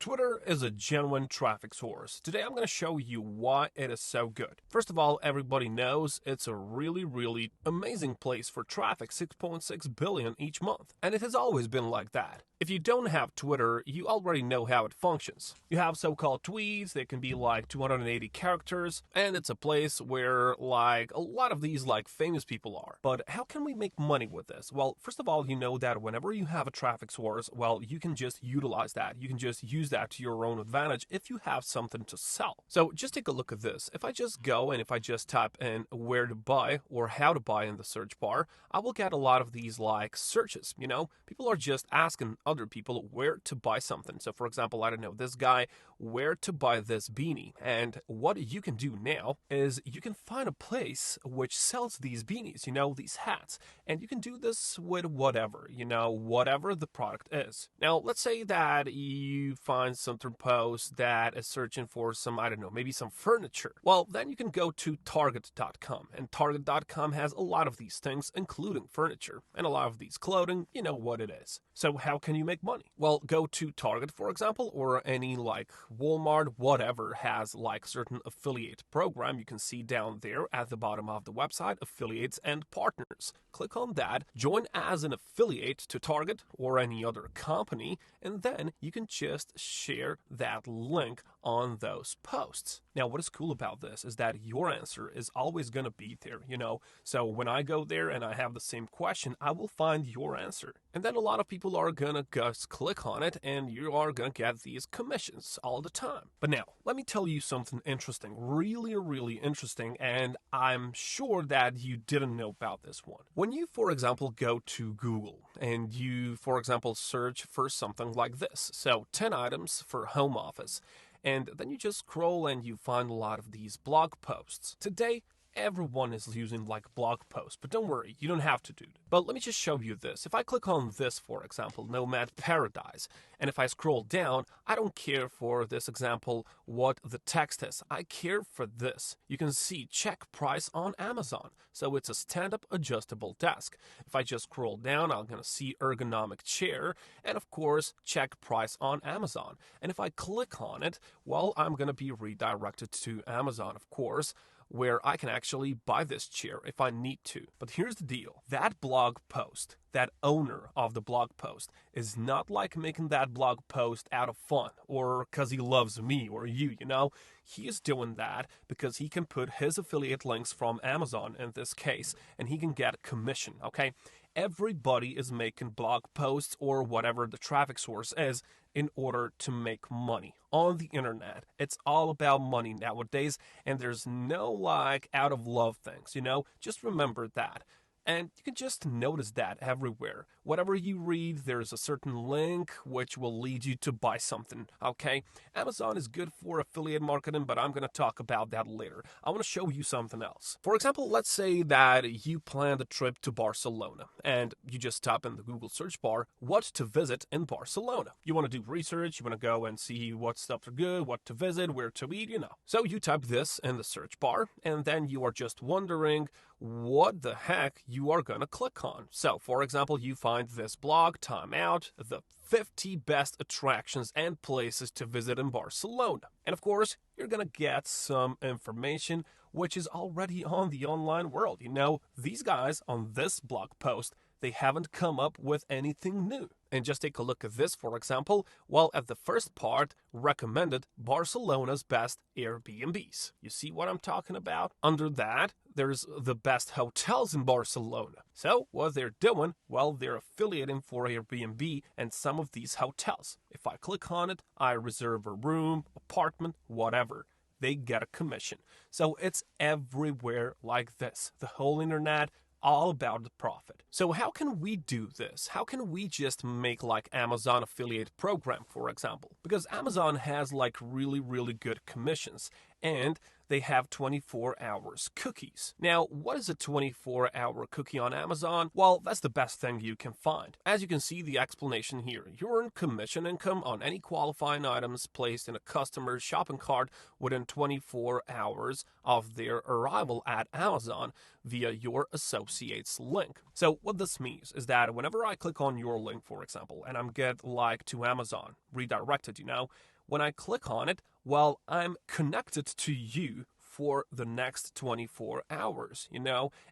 Twitter is a genuine traffic source. Today I'm going to show you why it is so good. First of all, everybody knows it's a really amazing place for traffic, 6.6 billion each month. And it has always been like that. If you don't have Twitter, you already know how it functions. You have so-called tweets, they can be like 280 characters, and it's a place where like a lot of these like famous people are. But how can we make money with this? Well, first of all, you know that whenever you have a traffic source, well, you can just utilize that. You can just use that to your own advantage if you have something to sell. So just take a look at this. If I just go and if I just type in where to buy or how to buy in the search bar, I will get a lot of these like searches, you know? People are just asking other people where to buy something. So for example, I don't know, this guy, where to buy this beanie. And what you can do now is you can find a place which sells these beanies, you know, these hats. And you can do this with whatever, you know, whatever the product is. Now, let's say that you find something post that is searching for some, I don't know, maybe some furniture. Well, then you can go to target.com. And target.com has a lot of these things, including furniture. And a lot of these clothing, you know what it is. So how can you make money? Well, go to Target, for example, or any like Walmart, whatever, has like certain affiliate program. You can see down there at the bottom of the website, affiliates and partners. Click on that, join as an affiliate to Target or any other company, and then you can just share that link on those posts. Now, what is cool about this is that your answer is always going to be there, you know? So when I go there and I have the same question, I will find your answer. And then a lot of people are going to just click on it and you are going to get these commissions all the time. But now, let me tell you something interesting, really interesting, and I'm sure that you didn't know about this one. When you, for example, go to Google and you, for example, search for something like this, so 10 items for home office, and then you just scroll and you find a lot of these blog posts. Today, everyone is using like blog posts, but don't worry, you don't have to do it. But let me just show you this. If I click on this, for example, Nomad Paradise, and if I scroll down, I don't care for this example what the text is. I care for this. You can see check price on Amazon. So it's a stand-up adjustable desk. If I just scroll down, I'm going to see ergonomic chair, and of course, check price on Amazon. And if I click on it, well, I'm going to be redirected to Amazon, of course, where I can actually buy this chair if I need to. But here's the deal. That blog post, that owner of the blog post, is not like making that blog post out of fun or because he loves me or you know? He is doing that because he can put his affiliate links from Amazon in this case, and he can get a commission, okay? Everybody is making blog posts or whatever the traffic source is in order to make money on the internet. It's all about money nowadays, and there's no like out of love things, you know? Just remember that. And you can just notice that everywhere. Whatever you read, there's a certain link which will lead you to buy something, okay? Amazon is good for affiliate marketing, but I'm going to talk about that later. I want to show you something else. For example, let's say that you planned a trip to Barcelona, and you just type in the Google search bar, what to visit in Barcelona. You want to do research, you want to go and see what stuff are good, what to visit, where to eat, you know. So you type this in the search bar, and then you are just wondering what the heck you are going to click on. So, for example, you find this blog, Time Out, the 50 best attractions and places to visit in Barcelona. And of course, you're going to get some information which is already on the online world. You know, these guys on this blog post, they haven't come up with anything new. And just take a look at this, for example. Well, at the first part, recommended Barcelona's best Airbnbs. You see what I'm talking about? Under that, there's the best hotels in Barcelona. So what they're doing, well, they're affiliating for Airbnb and some of these hotels. If I click on it, I reserve a room, apartment, whatever. They get a commission. So it's everywhere like this. The whole internet, all about the profit. So how can we do this? How can we just make like Amazon affiliate program, for example? Because Amazon has like really good commissions, and they have 24 hours cookies. Now, what is a 24-hour cookie on Amazon? Well, that's the best thing you can find. As you can see the explanation here, you earn commission income on any qualifying items placed in a customer's shopping cart within 24 hours of their arrival at Amazon via your associate's link. So what this means is that whenever I click on your link, for example, and I'm get like to Amazon, redirected, you know, when I click on it, well, I'm connected to you for the next 24 hours,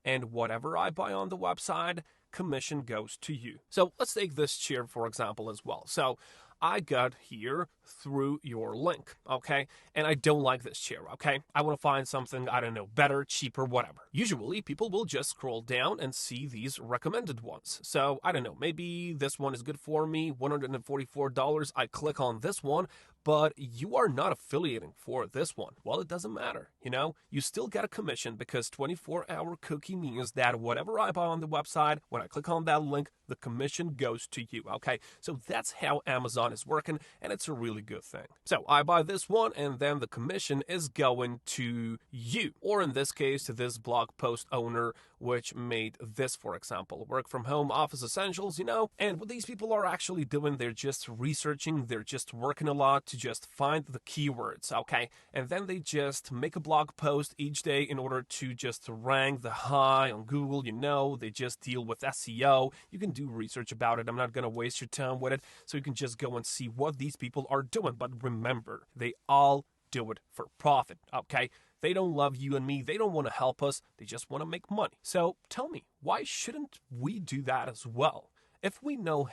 and whatever I buy on the website, commission goes to you. So let's take this chair, for example, as well. So I got here through your link, okay? And I don't like this chair, okay? I want to find something, I don't know, better, cheaper, whatever. Usually, people will just scroll down and see these recommended ones. So, I don't know, maybe this one is good for me, $144. I click on this one, but you are not affiliating for this one. Well, it doesn't matter, You still get a commission because 24-hour cookie means that whatever I buy on the website, when I click on that link, the commission goes to you, okay? So that's how Amazon is working, and it's a really good thing. So I buy this one, and then the commission is going to you, or in this case, to this blog post owner, which made this, for example, work from home office essentials, and what these people are actually doing, they're just researching, they're just working a lot to just find the keywords, okay? And then they just make a blog post each day in order to just rank the high on Google, they just deal with SEO. You can do research about it. I'm not going to waste your time with it. So you can just go and see what these people are doing. But remember, they all do it for profit, okay? They don't love you and me. They don't want to help us. They just want to make money. So tell me, why shouldn't we do that as well? If we know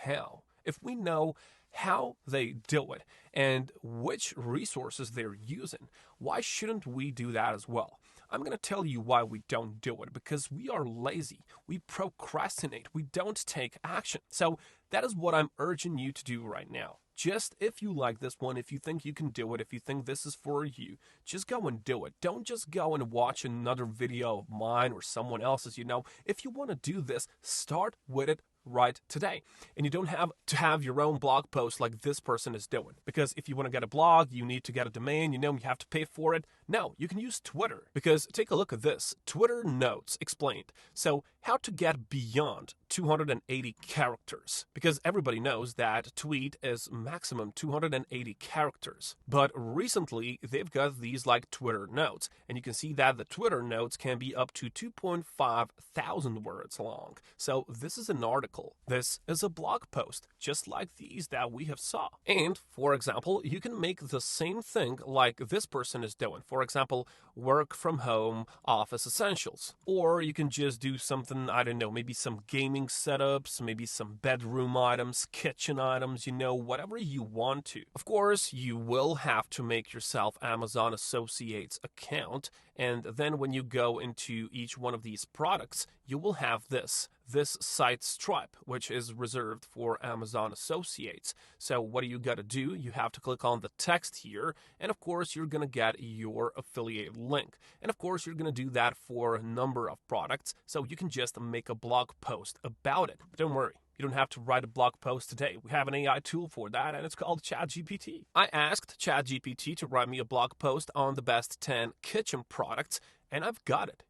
how they do it and which resources they're using, why shouldn't we do that as well? I'm going to tell you why we don't do it, because we are lazy. We procrastinate. We don't take action. So that is what I'm urging you to do right now. Just if you like this one, if you think you can do it, if you think this is for you, just go and do it. Don't just go and watch another video of mine or someone else's, If you want to do this, start with it right today. And you don't have to have your own blog post like this person is doing. Because if you want to get a blog, you need to get a domain, you have to pay for it. No, you can use Twitter. Because take a look at this. Twitter Notes explained. So how to get beyond 280 characters. Because everybody knows that tweet is maximum 280 characters. But recently, they've got these like Twitter Notes. And you can see that the Twitter Notes can be up to 2.5 thousand words long. So this is an article. This is a blog post, just like these that we have saw. And, for example, you can make the same thing like this person is doing. For example, work from home office essentials. Or you can just do something, I don't know, maybe some gaming setups, maybe some bedroom items, kitchen items, whatever you want to. Of course, you will have to make yourself Amazon Associates account, and then when you go into each one of these products, you will have this site stripe, which is reserved for Amazon Associates. So what do you got to do? You have to click on the text here, and of course, you're going to get your affiliate link. And of course, you're going to do that for a number of products, so you can just make a blog post about it. But don't worry. You don't have to write a blog post today. We have an AI tool for that, and it's called ChatGPT. I asked ChatGPT to write me a blog post on the best 10 kitchen products, and I've got it.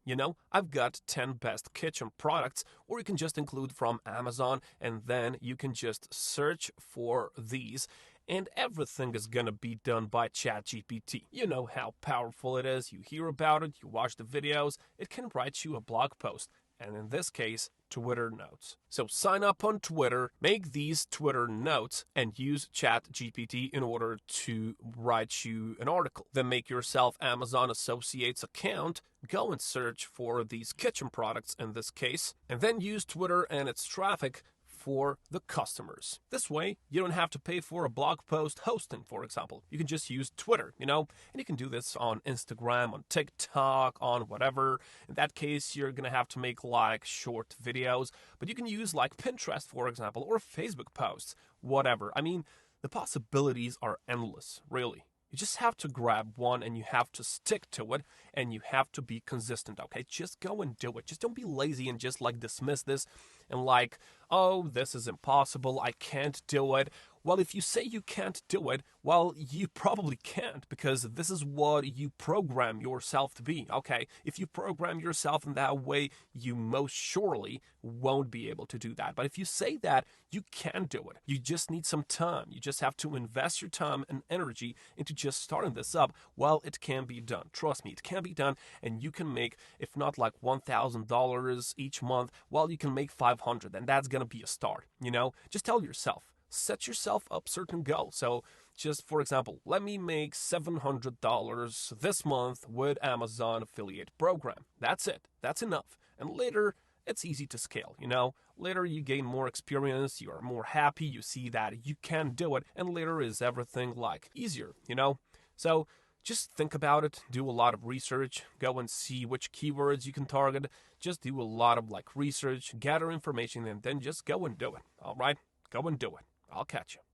I've got 10 best kitchen products, or you can just include from Amazon, and then you can just search for these. And everything is going to be done by ChatGPT. You know how powerful it is. You hear about it, you watch the videos. It can write you a blog post. And in this case, Twitter Notes. So sign up on Twitter, make these Twitter Notes, and use ChatGPT in order to write you an article. Then make yourself Amazon Associates account, go and search for these kitchen products in this case, and then use Twitter and its traffic for the customers. This way, you don't have to pay for a blog post hosting, for example. You can just use Twitter, and you can do this on Instagram, on TikTok, on whatever. In that case, you're going to have to make like short videos, but you can use like Pinterest, for example, or Facebook posts, whatever. I mean, the possibilities are endless, really. You just have to grab one and you have to stick to it and you have to be consistent, okay? Just go and do it. Just don't be lazy and just like dismiss this and like, oh, this is impossible. I can't do it. Well, if you say you can't do it, well, you probably can't because this is what you program yourself to be, okay? If you program yourself in that way, you most surely won't be able to do that. But if you say that, you can do it. You just need some time. You just have to invest your time and energy into just starting this up. Well, it can be done. Trust me, it can be done, and you can make, if not like $1,000 each month, well, you can make $500, and that's going to be a start, Just tell yourself. Set yourself up certain goals. So Just for example, let me make $700 this month with Amazon affiliate program. That's it. That's enough. And later, it's easy to scale, you know? Later you gain more experience, you are more happy, you see that you can do it, and later is everything like easier, you know? So just think about it, do a lot of research, go and see which keywords you can target, just do a lot of like research, gather information, and then just go and do it. All right? Go and do it. I'll catch you.